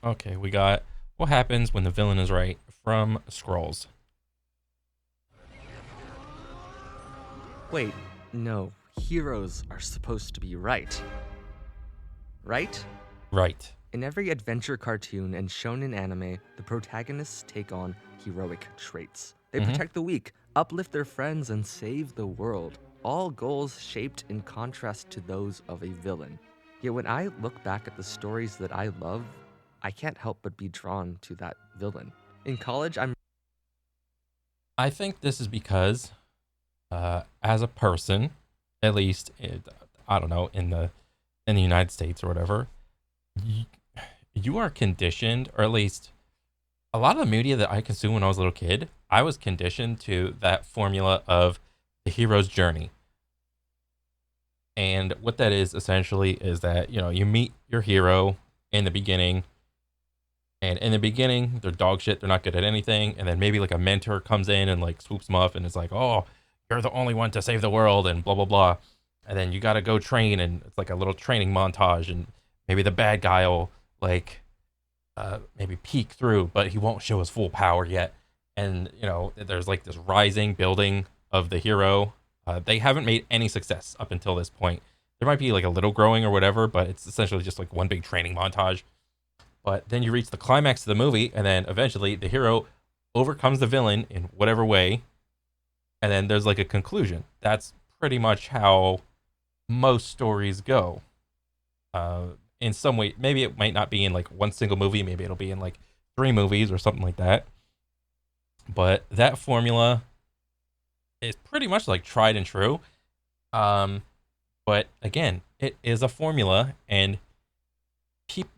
Okay, we got what happens when the villain is right from Scrolls. Wait, no. Heroes are supposed to be right. Right? Right. In every adventure cartoon and shonen anime, the protagonists take on heroic traits. They Mm-hmm. protect the weak, uplift their friends, and save the world. All goals shaped in contrast to those of a villain. Yet when I look back at the stories that I love, I can't help but be drawn to that villain. In college, I'm I think this is because, as a person, at least I don't know in the United States or whatever, you, you are conditioned, or at least a lot of the media that I consumed when I was a little kid, I was conditioned to that formula of the hero's journey. And what that is essentially is that, you meet your hero in the beginning, and in the beginning, they're dog shit, they're not good at anything, and then maybe like a mentor comes in and like swoops them up and is like, "Oh, you're the only one to save the world," and blah blah blah. And then you got to go train, and it's like a little training montage, and maybe the bad guy will like maybe peek through, but he won't show his full power yet. And there's like this rising building of the hero. They haven't made any success up until this point. There might be like a little growing or whatever, but it's essentially just like one big training montage. But then you reach the climax of the movie, and then eventually the hero overcomes the villain in whatever way, and then there's like a conclusion. That's pretty much how most stories go. In some way, maybe it might not be in like one single movie, maybe it'll be in like three movies or something like that. But that formula is pretty much like tried and true. Um, but again, it is a formula, and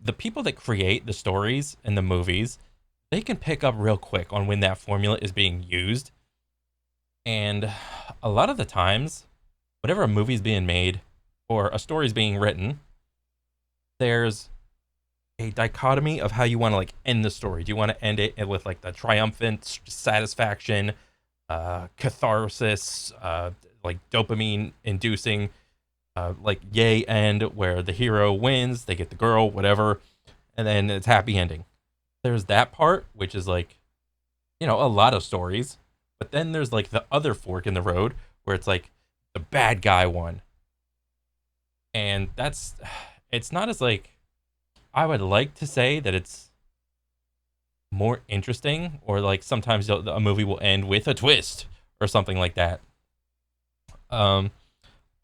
the people that create the stories and the movies, they can pick up real quick on when that formula is being used. And a lot of the times, whenever a movie's being made or a story's being written, there's a dichotomy of how you want to like end the story. Do you want to end it with like the triumphant satisfaction, catharsis, like dopamine inducing, like yay end where the hero wins, they get the girl, whatever, and then it's happy ending. There's that part, which is like, a lot of stories. But then there's like the other fork in the road where it's like the bad guy won. And it's not as like, I would like to say that it's more interesting, or like sometimes a movie will end with a twist or something like that. Um,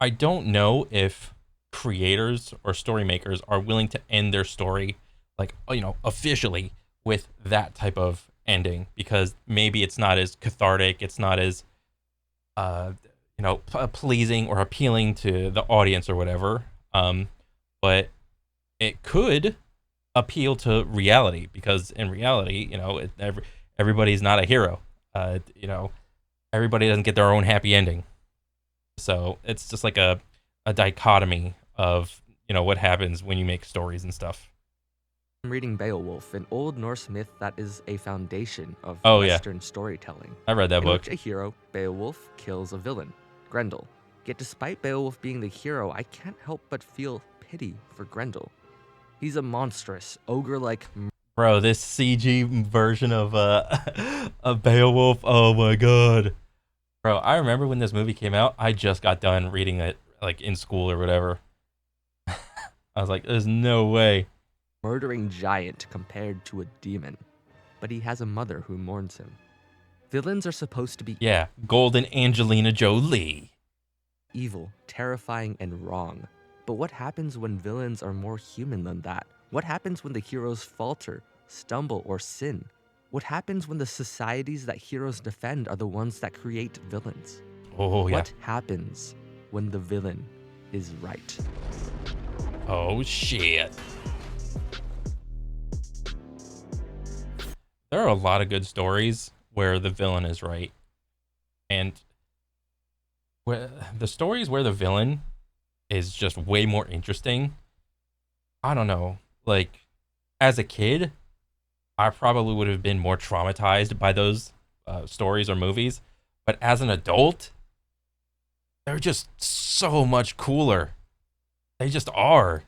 I don't know if creators or story makers are willing to end their story like officially with that type of ending, because maybe it's not as cathartic, it's not as uh pleasing or appealing to the audience or whatever. But it could appeal to reality, because in reality, everybody's not a hero. Everybody doesn't get their own happy ending. So it's just like a dichotomy of what happens when you make stories and stuff. reading Beowulf, an Old Norse myth that is a foundation of Oh yeah, Western storytelling, I read that in which book. a hero, Beowulf, kills a villain, Grendel. Yet despite Beowulf being the hero, I can't help but feel pity for Grendel. He's a monstrous, ogre-like Bro, this CG version of of Beowulf. Oh my god. Bro, I remember when this movie came out, I just got done reading it like in school or whatever. I was like, there's no way. murdering giant compared to a demon. But he has a mother who mourns him. Villains are supposed to be Yeah, Golden Angelina Jolie. evil, terrifying, and wrong. But what happens when villains are more human than that? What happens when the heroes falter, stumble, or sin? What happens when the societies that heroes defend are the ones that create villains? Oh yeah. What happens when the villain is right? Oh shit. There are a lot of good stories where the villain is right, and where the stories where the villain is just way more interesting. I don't know. Like as a kid, I probably would have been more traumatized by those stories or movies, but as an adult, they're just so much cooler. They just are.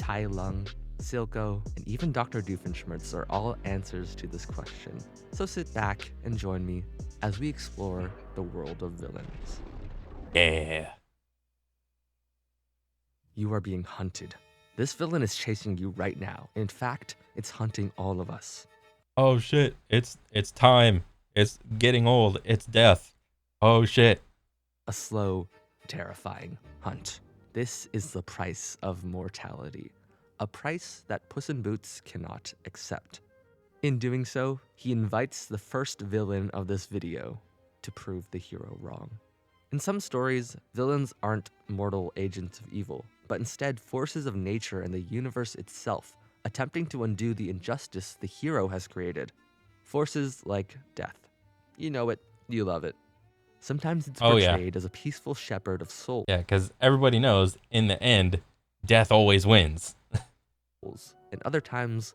Tai Lung, Silco, and even Dr. Doofenshmirtz are all answers to this question. So sit back and join me as we explore the world of villains. Yeah. You are being hunted. This villain is chasing you right now. In fact, it's hunting all of us. Oh shit. It's time. It's getting old. It's death. Oh shit. A slow, terrifying hunt. This is the price of mortality, a price that Puss in Boots cannot accept. In doing so, he invites the first villain of this video to prove the hero wrong. In some stories, villains aren't mortal agents of evil, but instead forces of nature and the universe itself, attempting to undo the injustice the hero has created. Forces like death. You know it, you love it. Sometimes it's Oh yeah. portrayed as a peaceful shepherd of souls, Yeah, because everybody knows in the end, death always wins. and other times,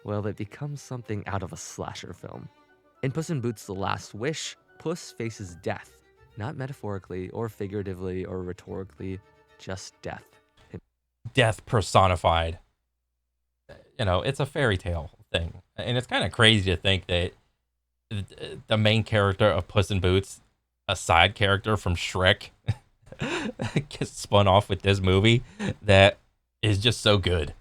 well, it becomes something out of a slasher film. In Puss in Boots: The Last Wish, Puss faces death, not metaphorically or figuratively or rhetorically, just death. Death personified. You know, it's a fairy tale thing. And it's kind of crazy to think that the main character of Puss in Boots, a side character from Shrek, gets spun off with this movie that is just so good.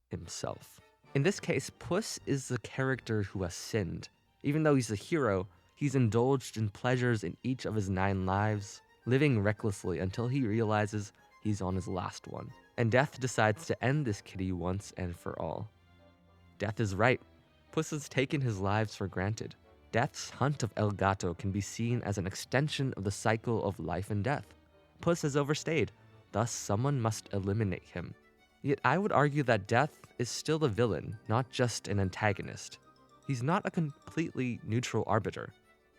Himself. In this case, Puss is the character who has sinned. Even though he's a hero, he's indulged in pleasures in each of his 9 lives, living recklessly until he realizes he's on his last one. And Death decides to end this kitty once and for all. Death is right. Puss has taken his lives for granted. Death's hunt of El Gato can be seen as an extension of the cycle of life and death. Puss has overstayed, thus someone must eliminate him. Yet I would argue that Death is still a villain, not just an antagonist. He's not a completely neutral arbiter.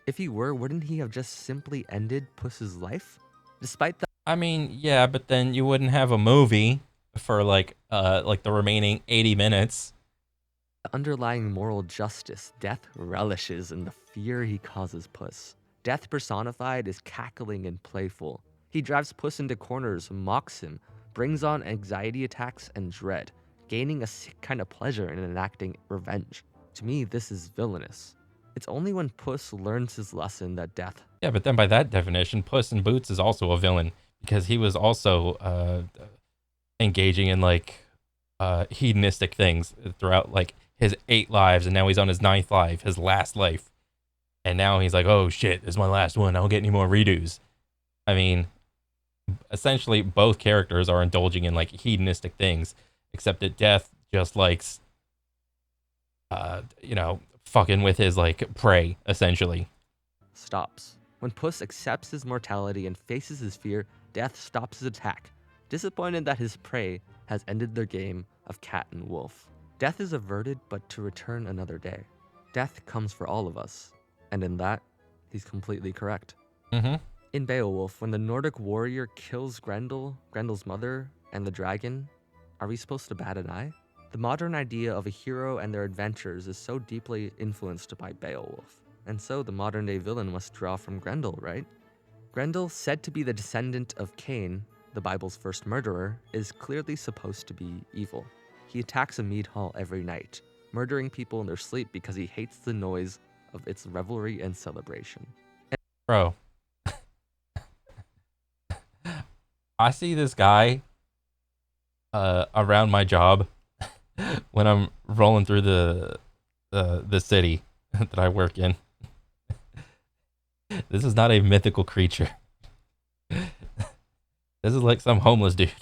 If he were, wouldn't he have just simply ended Puss's life? Despite the I mean, yeah, but then you wouldn't have a movie for like the remaining 80 minutes. underlying moral justice, Death relishes in the fear he causes Puss. Death personified is cackling and playful. He drives Puss into corners, mocks him, brings on anxiety attacks and dread, gaining a sick kind of pleasure in enacting revenge. To me, this is villainous. It's only when Puss learns his lesson that Death. Yeah, but then by that definition, Puss in Boots is also a villain because he was also engaging in like hedonistic things throughout like his 8 lives, and now he's on his 9th life, his last life, and now he's like, oh shit, this is my last one. I don't get any more redos. I mean, essentially, both characters are indulging in like hedonistic things, except that Death just likes, fucking with his like prey, essentially. Stops. When Puss accepts his mortality and faces his fear, Death stops his attack, disappointed that his prey has ended their game of cat and wolf. Death is averted, but to return another day. Death comes for all of us, and in that, he's completely correct. Mm-hmm. In Beowulf, when the Nordic warrior kills Grendel, Grendel's mother, and the dragon, are we supposed to bat an eye? The modern idea of a hero and their adventures is so deeply influenced by Beowulf, and so the modern-day villain must draw from Grendel, right? Grendel, said to be the descendant of Cain, the Bible's first murderer, is clearly supposed to be evil. He attacks a mead hall every night, murdering people in their sleep because he hates the noise of its revelry and celebration. Bro, I see this guy around my job when I'm rolling through the city that I work in. This is not a mythical creature. This is like some homeless dude.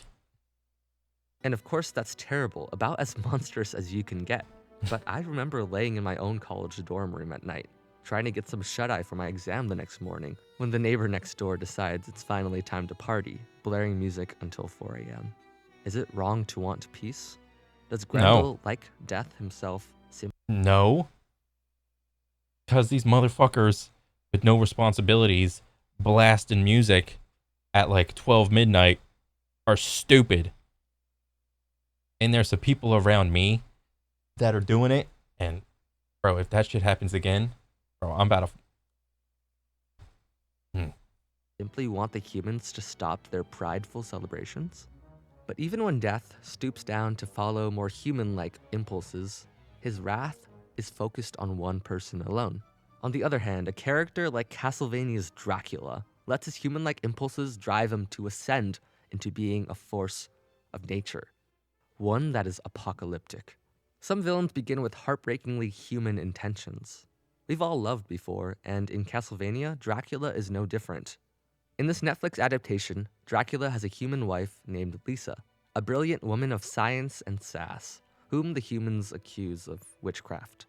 And of course, that's terrible, about as monstrous as you can get. But I remember laying in my own college dorm room at night, trying to get some shut-eye for my exam the next morning, when the neighbor next door decides it's finally time to party, blaring music until 4 a.m. Is it wrong to want peace? Does Grendel, like Death himself, No. Because these motherfuckers with no responsibilities blasting music at like 12 midnight are stupid. And there's some people around me that are doing it. And, bro, if that shit happens again, bro, I'm about to... simply want the humans to stop their prideful celebrations? But even when Death stoops down to follow more human-like impulses, his wrath is focused on one person alone. On the other hand, a character like Castlevania's Dracula lets his human-like impulses drive him to ascend into being a force of nature, one that is apocalyptic. Some villains begin with heartbreakingly human intentions. We've all loved before, and in Castlevania, Dracula is no different. In this Netflix adaptation, Dracula has a human wife named Lisa, a brilliant woman of science and sass, whom the humans accuse of witchcraft.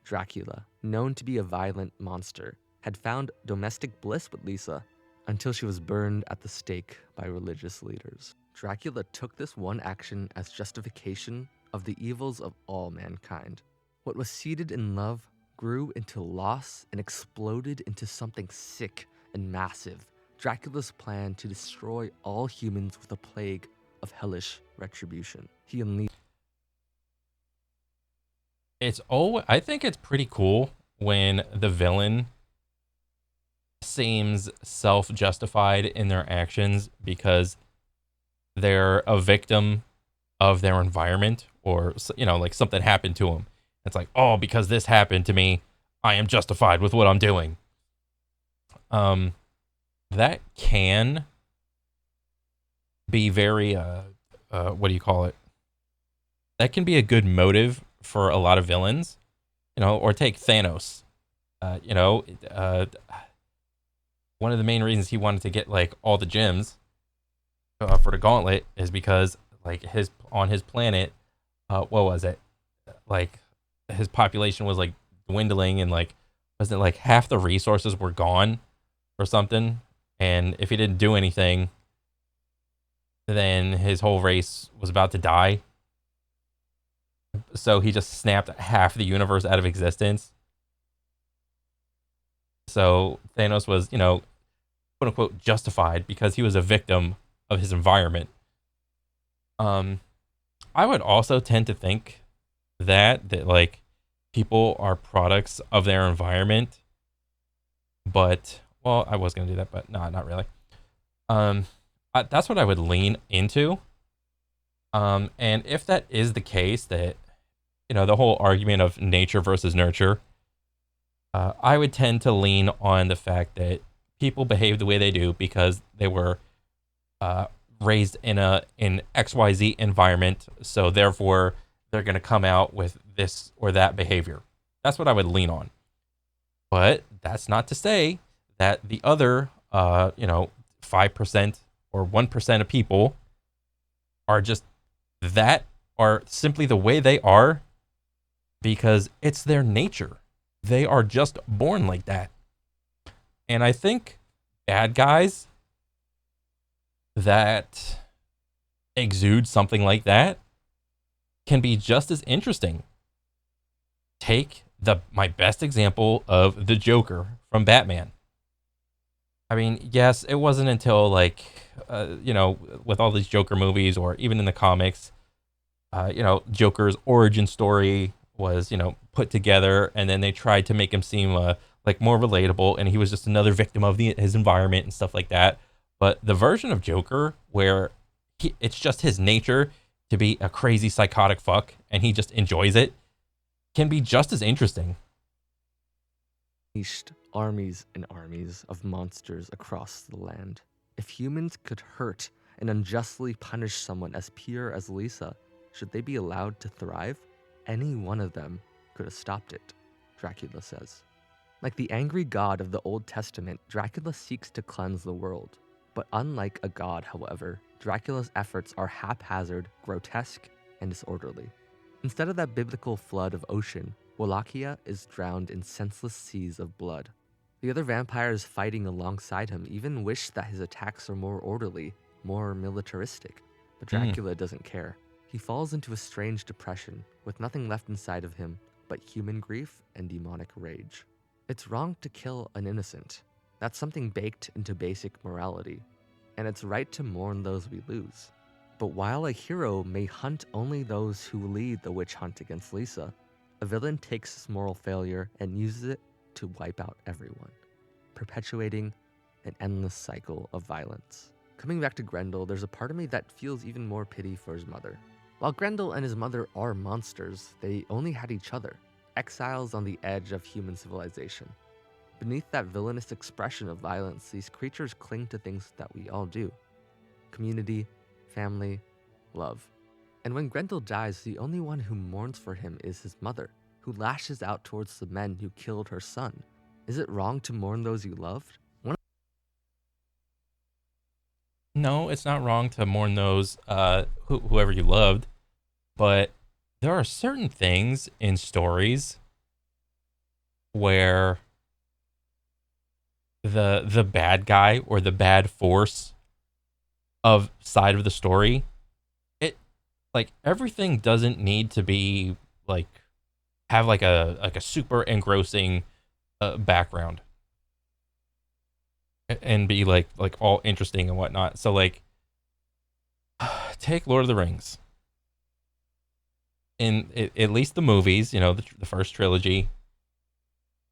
Dracula, known to be a violent monster, had found domestic bliss with Lisa until she was burned at the stake by religious leaders. Dracula took this one action as justification of the evils of all mankind. What was seeded in love grew into loss and exploded into something sick and massive. Dracula's plan to destroy all humans with a plague of hellish retribution. He unleashed. I think it's pretty cool when the villain seems self-justified in their actions because they're a victim of their environment, or like something happened to them. It's like, oh, because this happened to me, I am justified with what I'm doing. That can be very what do you call it? That can be a good motive for a lot of villains, or take Thanos. One of the main reasons he wanted to get like all the gems for the gauntlet is because like on his planet, what was it? Like his population was like dwindling, and like wasn't it like half the resources were gone or something? And if he didn't do anything, then his whole race was about to die. So he just snapped half the universe out of existence. So Thanos was, quote unquote, justified because he was a victim of his environment. I would also tend to think that like people are products of their environment, but well, I was gonna do that, but no, not really. That's what I would lean into. And if that is the case, that the whole argument of nature versus nurture, I would tend to lean on the fact that people behave the way they do because they were raised in an XYZ environment, so therefore they're going to come out with this or that behavior. That's what I would lean on. But that's not to say that the other 5% or 1% of people are just that, are simply the way they are because it's their nature. They are just born like that. And I think bad guys that exude something like that can be just as interesting. Take my best example of the Joker from Batman. I mean, yes, it wasn't until like with all these Joker movies, or even in the comics, Joker's origin story was put together, and then they tried to make him seem like more relatable, and he was just another victim of his environment and stuff like that. But the version of Joker where it's just his nature to be a crazy psychotic fuck, and he just enjoys it, can be just as interesting. Unleashed armies and armies of monsters across the land. If humans could hurt and unjustly punish someone as pure as Lisa, should they be allowed to thrive? Any one of them could have stopped it, Dracula says. Like the angry god of the Old Testament, Dracula seeks to cleanse the world. But unlike a god, however, Dracula's efforts are haphazard, grotesque, and disorderly. Instead of that biblical flood of ocean, Wallachia is drowned in senseless seas of blood. The other vampires fighting alongside him even wish that his attacks are more orderly, more militaristic. But Dracula doesn't care. He falls into a strange depression, with nothing left inside of him but human grief and demonic rage. It's wrong to kill an innocent. That's something baked into basic morality. And it's right to mourn those we lose. But while a hero may hunt only those who lead the witch hunt against Lisa, a villain takes this moral failure and uses it to wipe out everyone, perpetuating an endless cycle of violence. Coming back to Grendel, there's a part of me that feels even more pity for his mother. While Grendel and his mother are monsters, they only had each other, exiles on the edge of human civilization. Beneath that villainous expression of violence, these creatures cling to things that we all do: community, family, love. And when Grendel dies, the only one who mourns for him is his mother, who lashes out towards the men who killed her son. Is it wrong to mourn those you loved? No, it's not wrong to mourn those whoever you loved, but there are certain things in stories where the bad guy or the bad force of side of the story, it like everything doesn't need to be like have like a super engrossing background and be like all interesting and whatnot. So like take Lord of the Rings. In at least the movies, you know, the first trilogy,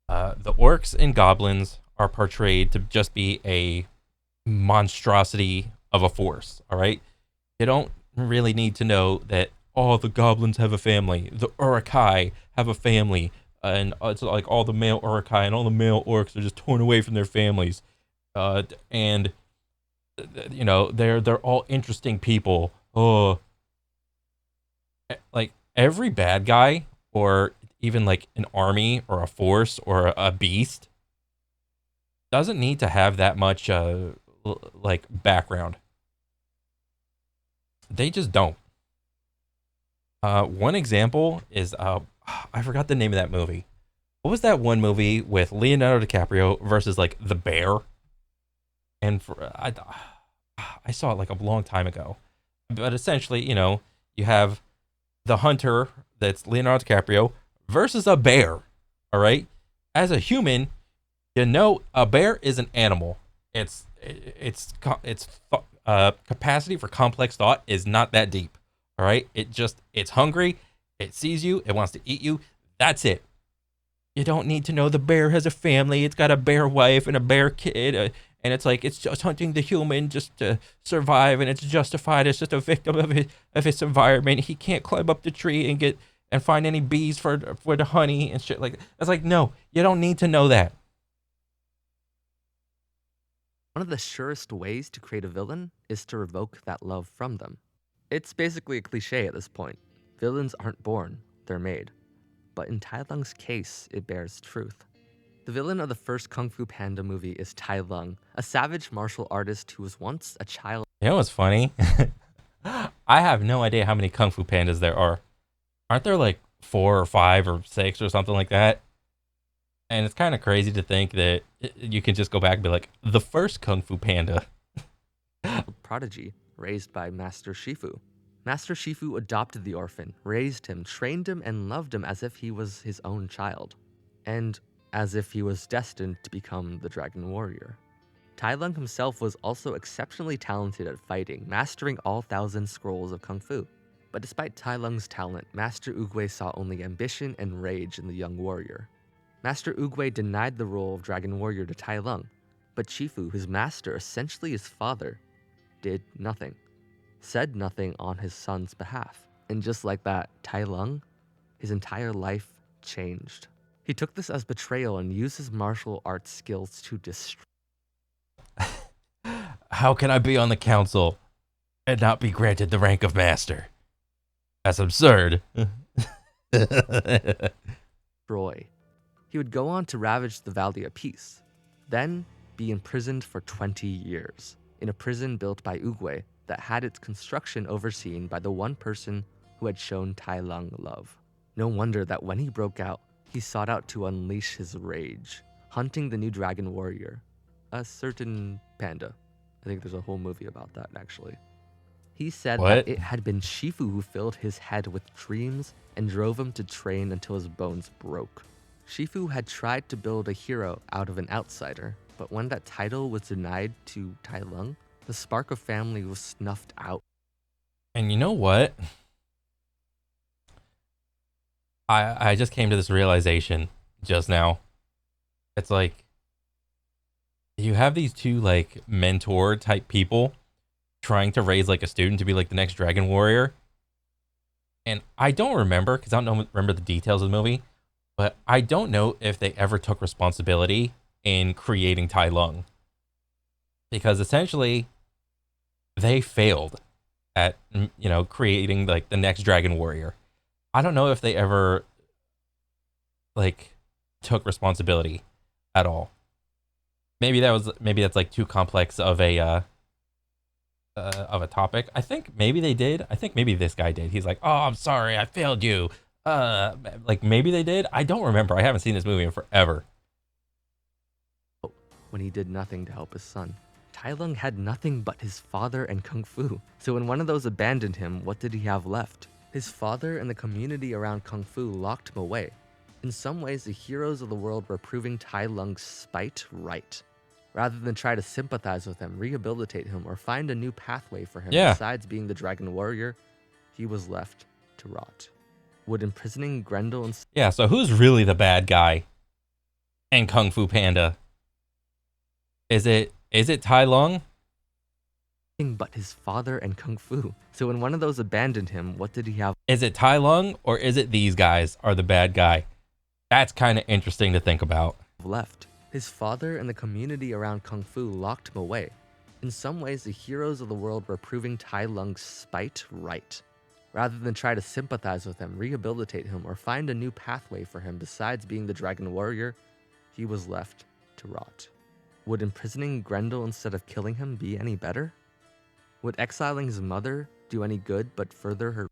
the orcs and goblins are portrayed to just be a monstrosity of a force. All right, you don't really need to know that all the goblins have a family, the Urukai have a family, and it's like all the male Urukai and all the male orcs are just torn away from their families, and you know they're all interesting people. Oh, like every bad guy or even like an army or a force or a beast doesn't need to have that much like background. They just don't. One example is I forgot the name of that movie. What was that one movie with Leonardo DiCaprio versus like the bear? And I saw it like a long time ago. But essentially, you know, you have the hunter that's Leonardo DiCaprio versus a bear. All right. As a human, you know, a bear is an animal. Its capacity for complex thought is not that deep. All right. It's hungry. It sees you. It wants to eat you. That's it. You don't need to know the bear has a family. It's got a bear wife and a bear kid. And it's like it's just hunting the human just to survive, and it's justified. It's just a victim of its environment. He can't climb up the tree and get and find any bees for the honey and shit like that. It's like, no, you don't need to know that. One of the surest ways to create a villain is to revoke that love from them. It's basically a cliche at this point. Villains aren't born, they're made. But in Tai Lung's case, it bears truth. The villain of the first Kung Fu Panda movie is Tai Lung, a savage martial artist who was once a child. You know what's funny? I have no idea how many Kung Fu Pandas there are. Aren't there like 4 or 5 or 6 or something like that? And it's kind of crazy to think that you can just go back and be like, the first Kung Fu Panda. Prodigy, raised by Master Shifu. Master Shifu adopted the orphan, raised him, trained him, and loved him as if he was his own child. And as if he was destined to become the Dragon Warrior. Tai Lung himself was also exceptionally talented at fighting, mastering all 1,000 scrolls of Kung Fu. But despite Tai Lung's talent, Master Oogway saw only ambition and rage in the young warrior. Master Oogway denied the role of Dragon Warrior to Tai Lung, but Shifu, his master, essentially his father, did nothing, said nothing on his son's behalf. And just like that, Tai Lung, his entire life changed. He took this as betrayal and used his martial arts skills to destroy. How can I be on the council and not be granted the rank of master? That's absurd. He would go on to ravage the Valley of Peace, then be imprisoned for 20 years, in a prison built by Oogway that had its construction overseen by the one person who had shown Tai Lung love. No wonder that when he broke out, he sought out to unleash his rage, hunting the new Dragon Warrior, a certain panda. I think there's a whole movie about that, actually. He said that it had been Shifu who filled his head with dreams and drove him to train until his bones broke. Shifu had tried to build a hero out of an outsider, but when that title was denied to Tai Lung, the spark of family was snuffed out. And you know what? I just came to this realization just now. It's like you have these two like mentor type people trying to raise like a student to be like the next Dragon Warrior. And I don't remember because I don't remember the details of the movie, but I don't know if they ever took responsibility in creating Tai Lung because essentially they failed at creating like the next Dragon Warrior. I don't know if they ever like took responsibility at all. Maybe that's like too complex of a topic. I think maybe they did. I think maybe this guy did. He's like, "Oh, I'm sorry, I failed you." Like maybe they did. I don't remember. I haven't seen this movie in forever. When he did nothing to help his son. Tai Lung had nothing but his father and Kung Fu. So when one of those abandoned him, what did he have left? His father and the community around Kung Fu locked him away. In some ways, the heroes of the world were proving Tai Lung's spite right. Rather than try to sympathize with him, rehabilitate him, or find a new pathway for him Yeah. besides being the Dragon Warrior, he was left to rot. Would imprisoning Grendel and Yeah. So who's really the bad guy in Kung Fu Panda? Is it Tai Lung? nothing but his father and Kung Fu? So when one of those abandoned him, what did he have Is it Tai Lung or is it these guys are the bad guy? That's kind of interesting to think about. left? His father and the community around Kung Fu locked him away. In some ways, the heroes of the world were proving Tai Lung's spite right. Rather than try to sympathize with him, rehabilitate him, or find a new pathway for him besides being the Dragon Warrior, he was left to rot. Would imprisoning Grendel instead of killing him be any better? Would exiling his mother do any good but further her?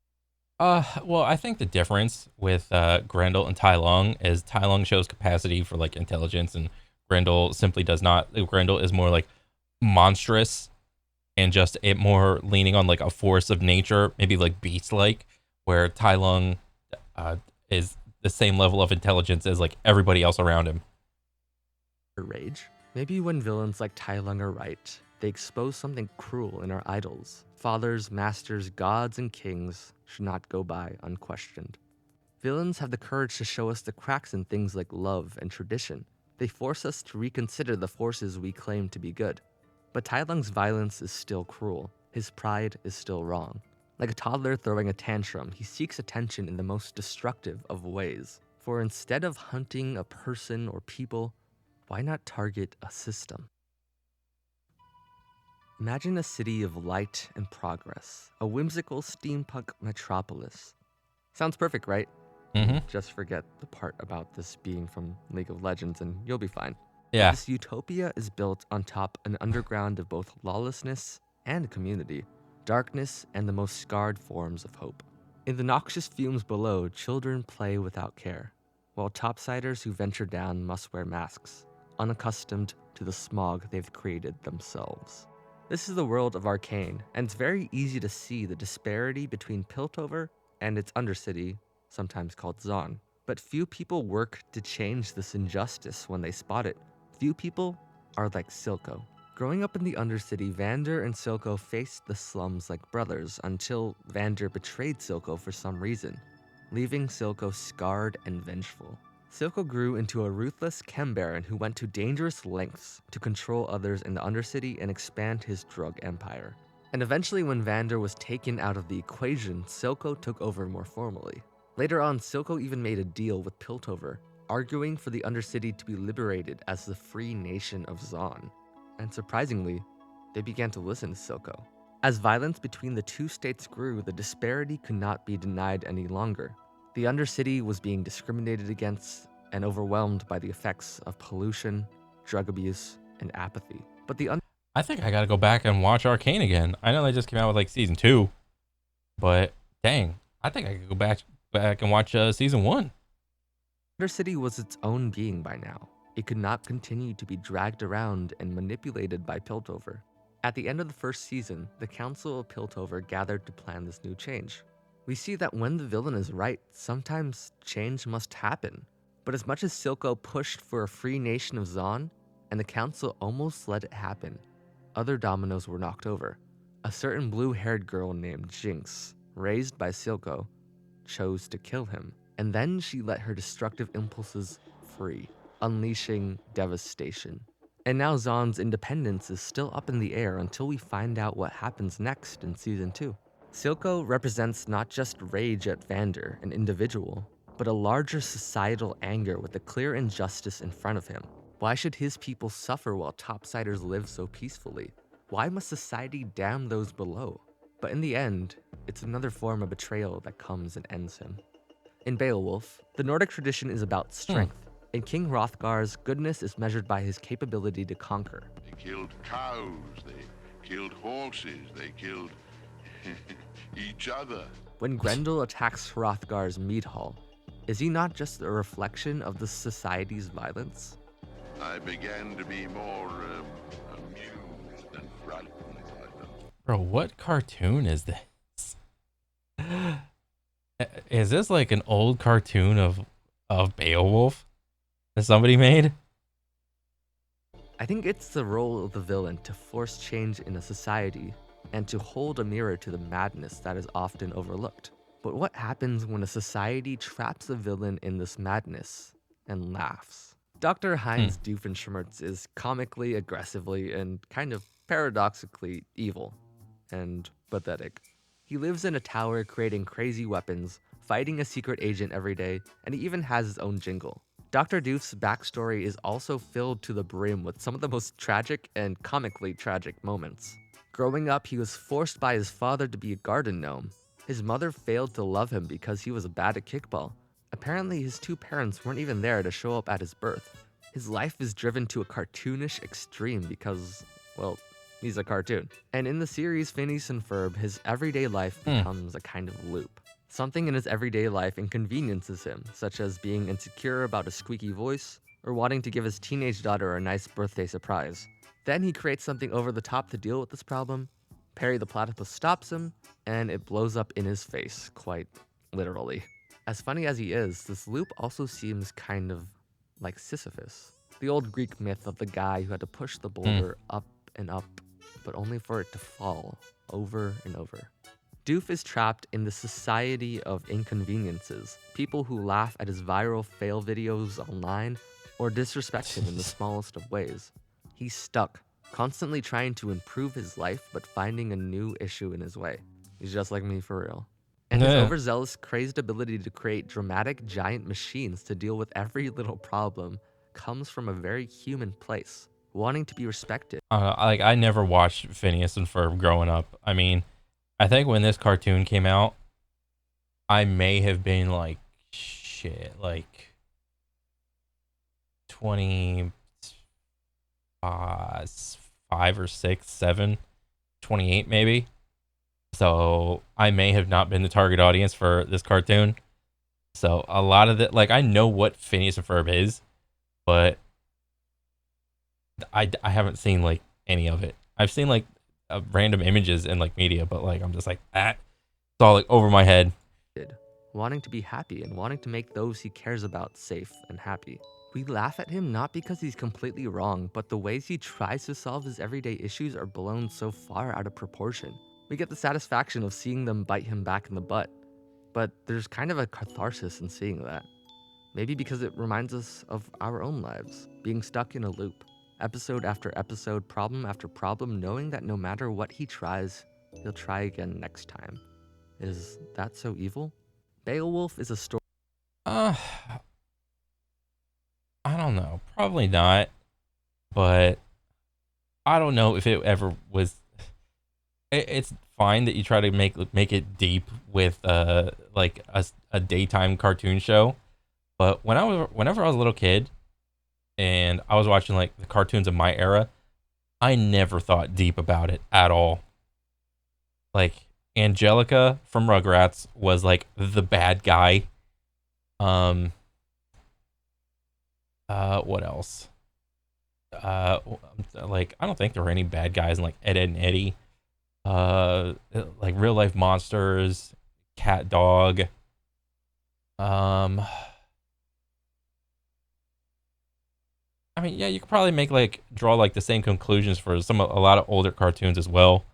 Well, I think the difference with Grendel and Tai Lung is Tai Lung shows capacity for like intelligence, and Grendel simply does not. Grendel is more like monstrous and just it more leaning on like a force of nature, maybe like beast like, where Tai Lung is the same level of intelligence as like everybody else around him. Rage? Maybe when villains like Tai Lung are right, they expose something cruel in our idols. Fathers, masters, gods, and kings should not go by unquestioned. Villains have the courage to show us the cracks in things like love and tradition. They force us to reconsider the forces we claim to be good. But Tai Lung's violence is still cruel. His pride is still wrong. Like a toddler throwing a tantrum, he seeks attention in the most destructive of ways. For instead of hunting a person or people, why not target a system? Imagine a city of light and progress, a whimsical steampunk metropolis. Sounds perfect, right? Mm-hmm. Just forget the part about this being from League of Legends and you'll be fine. Yeah. This utopia is built on top an underground of both lawlessness and community, darkness and the most scarred forms of hope. In the noxious fumes below, children play without care, while topsiders who venture down must wear masks, unaccustomed to the smog they've created themselves. This is the world of Arcane, and it's very easy to see the disparity between Piltover and its undercity, sometimes called Zon. But few people work to change this injustice when they spot it. Few people are like Silco. Growing up in the Undercity, Vander and Silco faced the slums like brothers until Vander betrayed Silco for some reason, leaving Silco scarred and vengeful. Silco grew into a ruthless chem baron who went to dangerous lengths to control others in the Undercity and expand his drug empire. And eventually when Vander was taken out of the equation, Silco took over more formally. Later on, Silco even made a deal with Piltover, arguing for the Undercity to be liberated as the free nation of Zon. And surprisingly, they began to listen to Silco. As violence between the two states grew, the disparity could not be denied any longer. The Undercity was being discriminated against and overwhelmed by the effects of pollution, drug abuse, and apathy. But I think I gotta go back and watch Arcane again. I know they just came out with like season 2, but dang, I think I could go back and watch season 1. Undercity was its own being by now. It could not continue to be dragged around and manipulated by Piltover. At the end of the first season, the Council of Piltover gathered to plan this new change. We see that when the villain is right, sometimes change must happen. But as much as Silco pushed for a free nation of Zon, and the Council almost let it happen, other dominoes were knocked over. A certain blue-haired girl named Jinx, raised by Silco, chose to kill him. And then she let her destructive impulses free, unleashing devastation. And now Zahn's independence is still up in the air until we find out what happens next in season 2. Silco represents not just rage at Vander, an individual, but a larger societal anger with a clear injustice in front of him. Why should his people suffer while topsiders live so peacefully? Why must society damn those below? But in the end, it's another form of betrayal that comes and ends him. In Beowulf, the Nordic tradition is about Hmm. strength. In King Hrothgar's, goodness is measured by his capability to conquer. They killed cows, they killed horses, they killed each other. When Grendel attacks Hrothgar's mead hall, is he not just a reflection of the society's violence? I began to be more amused than frightened by them. Bro, what cartoon is this? Is this like an old cartoon of Beowulf that somebody made? I think it's the role of the villain to force change in a society and to hold a mirror to the madness that is often overlooked. But what happens when a society traps a villain in this madness and laughs? Dr. Heinz Doofenshmirtz is comically, aggressively, and kind of paradoxically evil and pathetic. He lives in a tower creating crazy weapons, fighting a secret agent every day, and he even has his own jingle. Dr. Doof's backstory is also filled to the brim with some of the most tragic and comically tragic moments. Growing up, he was forced by his father to be a garden gnome. His mother failed to love him because he was bad at kickball. Apparently, his two parents weren't even there to show up at his birth. His life is driven to a cartoonish extreme because, well, he's a cartoon. And in the series Phineas and Ferb, his everyday life becomes a kind of loop. Something in his everyday life inconveniences him, such as being insecure about a squeaky voice or wanting to give his teenage daughter a nice birthday surprise. Then he creates something over the top to deal with this problem. Perry the Platypus stops him, and it blows up in his face, quite literally. As funny as he is, this loop also seems kind of like Sisyphus, the old Greek myth of the guy who had to push the boulder up and up, but only for it to fall over and over. Doof is trapped in the society of inconveniences, people who laugh at his viral fail videos online or disrespect him in the smallest of ways. He's stuck, constantly trying to improve his life but finding a new issue in his way. He's just like me for real. And his overzealous, crazed ability to create dramatic giant machines to deal with every little problem comes from a very human place, wanting to be respected. Like I never watched Phineas and Ferb growing up. I mean, I think when this cartoon came out, I may have been like shit, like 25 or 6, 7, 28 maybe. So I may have not been the target audience for this cartoon. So a lot of it, like I know what Phineas and Ferb is, but I haven't seen like any of it. I've seen like random images in like media, but like I'm just like it's all like over my head. Wanting to be happy and wanting to make those he cares about safe and happy. We laugh at him not because he's completely wrong, but the ways he tries to solve his everyday issues are blown so far out of proportion. We get the satisfaction of seeing them bite him back in the butt, but there's kind of a catharsis in seeing that. Maybe because it reminds us of our own lives, being stuck in a loop, episode after episode, problem after problem, knowing that no matter what he tries, he'll try again next time. Is that so evil? Beowulf is a story. I don't know. Probably not. But I don't know if it ever was. It's fine that you try to make it deep with like a daytime cartoon show. But whenever I was a little kid and I was watching like the cartoons of my era, I never thought deep about it at all. Like Angelica from Rugrats was like the bad guy. What else? Like I don't think there were any bad guys in like Ed, Edd n Eddy. Like real life monsters, cat dog. I mean, yeah, you could probably draw like the same conclusions for a lot of older cartoons as well.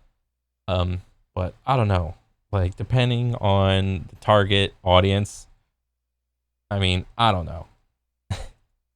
But I don't know. Like depending on the target audience, I mean, I don't know.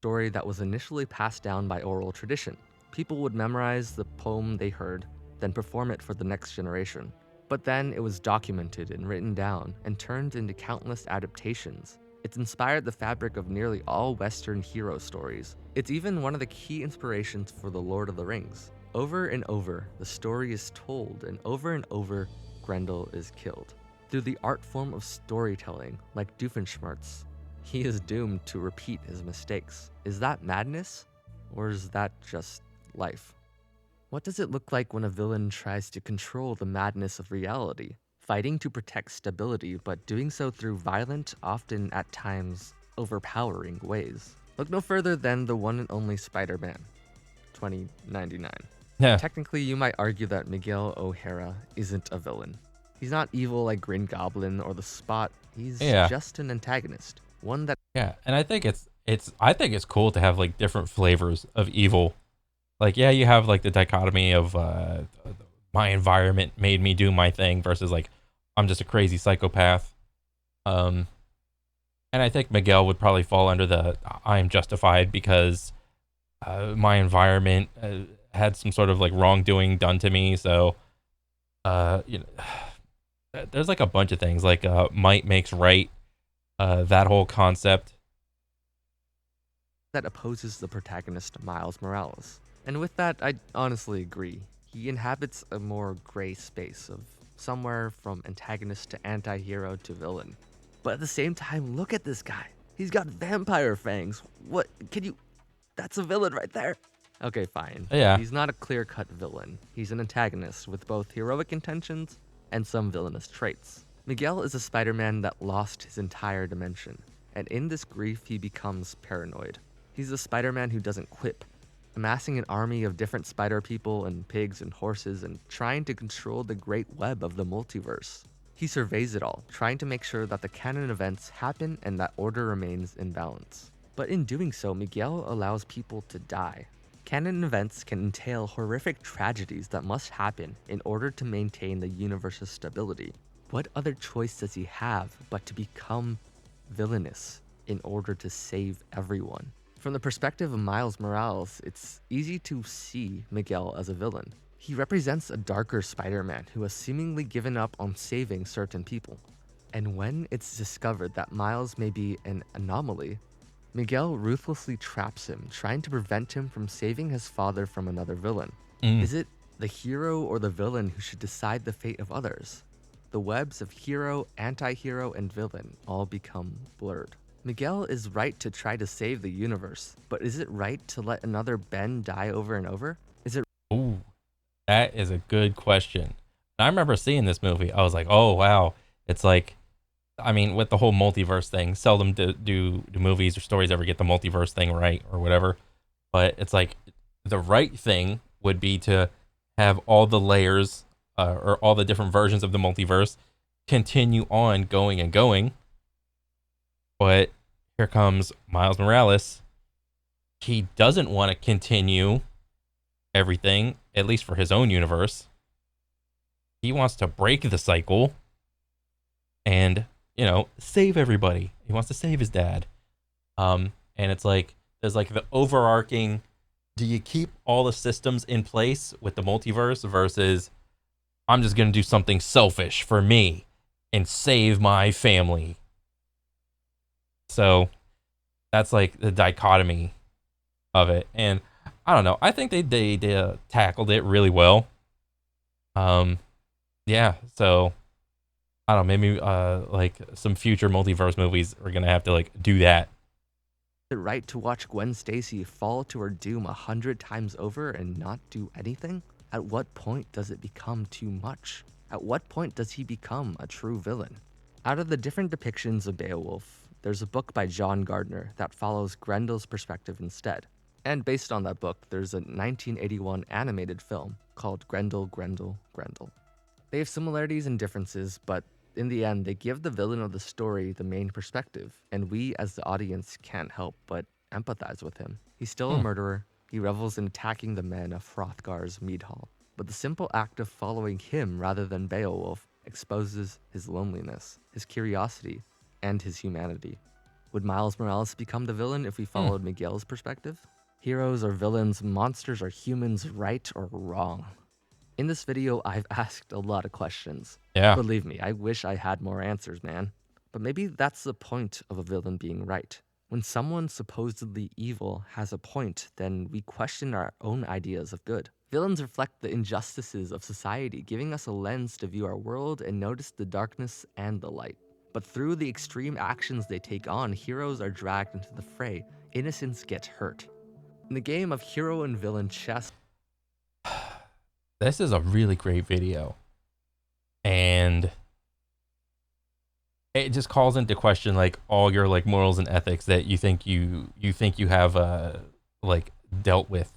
Story that was initially passed down by oral tradition. People would memorize the poem they heard, then perform it for the next generation. But then it was documented and written down and turned into countless adaptations. It's inspired the fabric of nearly all Western hero stories. It's even one of the key inspirations for The Lord of the Rings. Over and over, the story is told, and over, Grendel is killed. Through the art form of storytelling, like Doofenshmirtz, he is doomed to repeat his mistakes. Is that madness? Or is that just life? What does it look like when a villain tries to control the madness of reality, fighting to protect stability, but doing so through violent, often at times overpowering ways? Look no further than the one and only Spider-Man, 2099. Yeah. Technically, you might argue that Miguel O'Hara isn't a villain. He's not evil like Green Goblin or the Spot. He's just an antagonist, one that And I think it's cool to have like different flavors of evil. Like, yeah, you have like the dichotomy of my environment made me do my thing versus like I'm just a crazy psychopath. And I think Miguel would probably fall under the I am justified because my environment had some sort of like wrongdoing done to me. So, you know, there's like a bunch of things like might makes right. That whole concept that opposes the protagonist Miles Morales. And with that, I honestly agree. He inhabits a more gray space of somewhere from antagonist to anti-hero to villain. But at the same time, look at this guy. He's got vampire fangs. What can you... That's a villain right there. Okay, fine. Yeah. He's not a clear-cut villain. He's an antagonist with both heroic intentions and some villainous traits. Miguel is a Spider-Man that lost his entire dimension, and in this grief he becomes paranoid. He's a Spider-Man who doesn't quit, amassing an army of different spider people and pigs and horses and trying to control the great web of the multiverse. He surveys it all, trying to make sure that the canon events happen and that order remains in balance. But in doing so, Miguel allows people to die. Canon events can entail horrific tragedies that must happen in order to maintain the universe's stability. What other choice does he have but to become villainous in order to save everyone? From the perspective of Miles Morales, it's easy to see Miguel as a villain. He represents a darker Spider-Man who has seemingly given up on saving certain people. And when it's discovered that Miles may be an anomaly, Miguel ruthlessly traps him, trying to prevent him from saving his father from another villain. Is it the hero or the villain who should decide the fate of others? The webs of hero, anti-hero, and villain all become blurred. Miguel is right to try to save the universe, but is it right to let another Ben die over and over? Is it... Ooh, that is a good question. I remember seeing this movie. I was like, oh, wow. It's like, I mean, with the whole multiverse thing, seldom do movies or stories ever get the multiverse thing right or whatever. But it's like the right thing would be to have all the layers or all the different versions of the multiverse continue on going and going. But here comes Miles Morales. He doesn't want to continue everything, at least for his own universe. He wants to break the cycle and, you know, save everybody. He wants to save his dad. And it's like, there's like the overarching, do you keep all the systems in place with the multiverse versus I'm just going to do something selfish for me and save my family. So that's like the dichotomy of it. And I don't know. I think they tackled it really well. Yeah. So I don't know. Maybe like some future multiverse movies are gonna have to like do that. Is it right to watch Gwen Stacy fall to her doom 100 times over and not do anything? At what point does it become too much? At what point does he become a true villain? Out of the different depictions of Beowulf, there's a book by John Gardner that follows Grendel's perspective instead. And based on that book, there's a 1981 animated film called Grendel, Grendel, Grendel. They have similarities and differences, but in the end, they give the villain of the story the main perspective, and we as the audience can't help but empathize with him. He's still a murderer. He revels in attacking the men of Hrothgar's mead hall. But the simple act of following him rather than Beowulf exposes his loneliness, his curiosity, and his humanity. Would Miles Morales become the villain if we followed Miguel's perspective? Heroes or villains, monsters or humans, right or wrong? In this video, I've asked a lot of questions. Yeah. Believe me, I wish I had more answers, man. But maybe that's the point of a villain being right. When someone supposedly evil has a point, then we question our own ideas of good. Villains reflect the injustices of society, giving us a lens to view our world and notice the darkness and the light. But through the extreme actions they take on, heroes are dragged into the fray. Innocents get hurt. In the game of hero and villain chess, This is a really great video. And it just calls into question like all your like morals and ethics that you think you have like dealt with.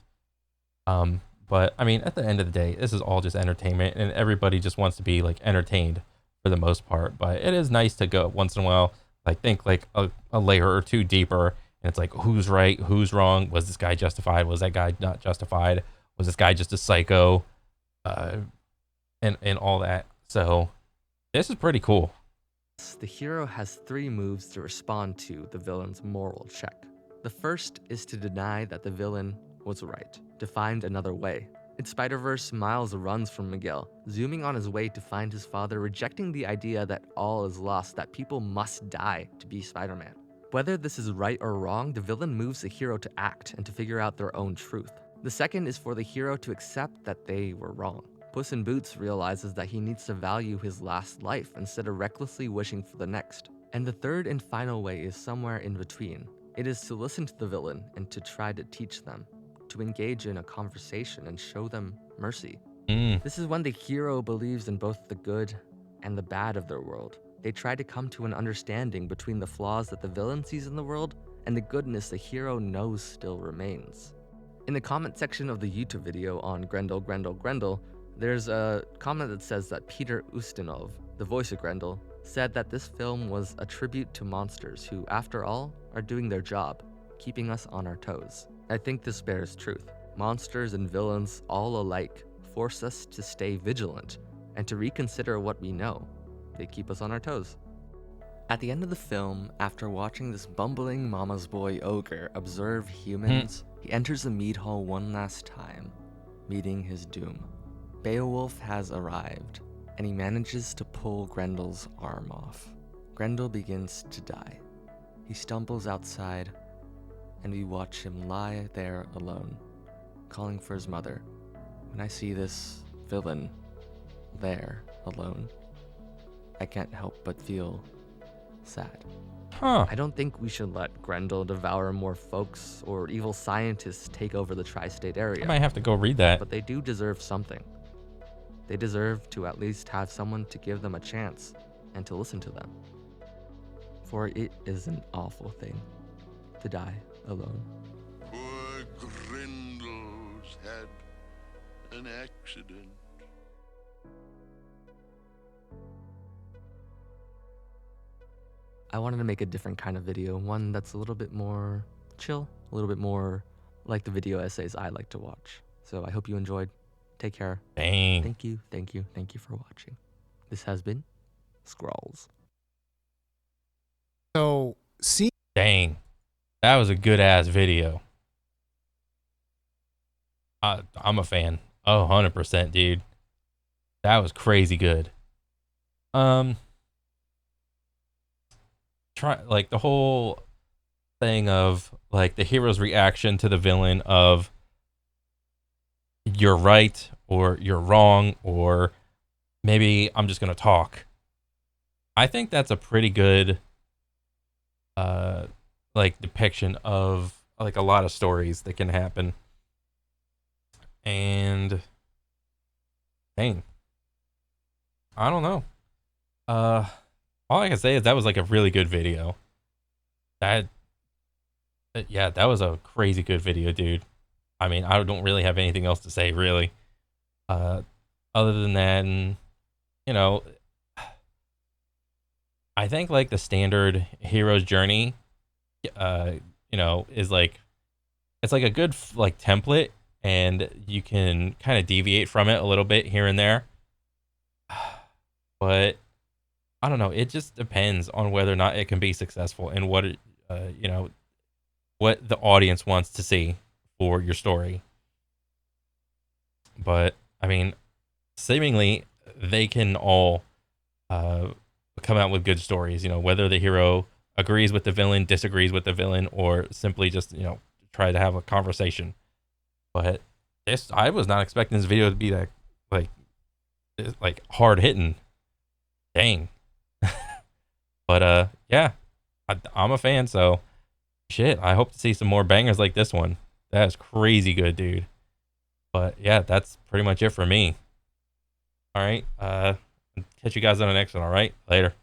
But I mean, at the end of the day, this is all just entertainment, and everybody just wants to be like entertained for the most part. But it is nice to go once in a while, like think like a layer or two deeper, and it's like who's right, who's wrong, was this guy justified, was that guy not justified, was this guy just a psycho, and all that. So this is pretty cool. the hero has 3 moves to respond to the villain's moral check. The first is to deny that the villain was right, to find another way. In Spider-Verse, Miles runs from Miguel, zooming on his way to find his father, rejecting the idea that all is lost, that people must die to be Spider-Man. Whether this is right or wrong, the villain moves the hero to act and to figure out their own truth. The second is for the hero to accept that they were wrong. Puss in Boots realizes that he needs to value his last life instead of recklessly wishing for the next. And the third and final way is somewhere in between. It is to listen to the villain and to try to teach them, to engage in a conversation and show them mercy. This is when the hero believes in both the good and the bad of their world. They try to come to an understanding between the flaws that the villain sees in the world and the goodness the hero knows still remains. In the comment section of the YouTube video on Grendel, Grendel, Grendel, there's a comment that says that Peter Ustinov, the voice of Grendel, said that this film was a tribute to monsters who, after all, are doing their job, keeping us on our toes. I think this bears truth. Monsters and villains, all alike, force us to stay vigilant and to reconsider what we know. They keep us on our toes. At the end of the film, after watching this bumbling mama's boy ogre observe humans, he enters the mead hall one last time, meeting his doom. Beowulf has arrived, and he manages to pull Grendel's arm off. Grendel begins to die. He stumbles outside, and we watch him lie there alone, calling for his mother. When I see this villain there alone, I can't help but feel sad. I don't think we should let Grendel devour more folks or evil scientists take over the tri-state area. I might have to go read that. But they do deserve something. They deserve to at least have someone to give them a chance and to listen to them. For it is an awful thing to die alone. Poor Grendel's had an accident. I wanted to make a different kind of video, one that's a little bit more chill, a little bit more like the video essays I like to watch. So I hope you enjoyed. Take care. Dang. Thank you for watching. This has been Scrawls. So, see, Dang. That was a good ass video. I'm a fan. Oh, 100%, dude. That was crazy good. Try like the whole thing of like the hero's reaction to the villain of you're right or you're wrong or maybe I'm just gonna talk. I think that's a pretty good like depiction of like a lot of stories that can happen. And dang, I don't know. All I can say is that was like a really good video. Yeah, that was a crazy good video, dude. I mean, I don't really have anything else to say, really. Other than that, and, you know, I think like the standard hero's journey, you know, is like, it's like a good like template, and you can kind of deviate from it a little bit here and there. But I don't know. It just depends on whether or not it can be successful and what it, you know, what the audience wants to see for your story. But I mean, seemingly they can all come out with good stories. You know, whether the hero agrees with the villain, disagrees with the villain, or simply just try to have a conversation. But this, I was not expecting this video to be that like hard hitting. Dang. But yeah, I'm a fan. So shit, I hope to see some more bangers like this one. That is crazy good, dude. But yeah, that's pretty much it for me. All right. Catch you guys on the next one. All right. Later.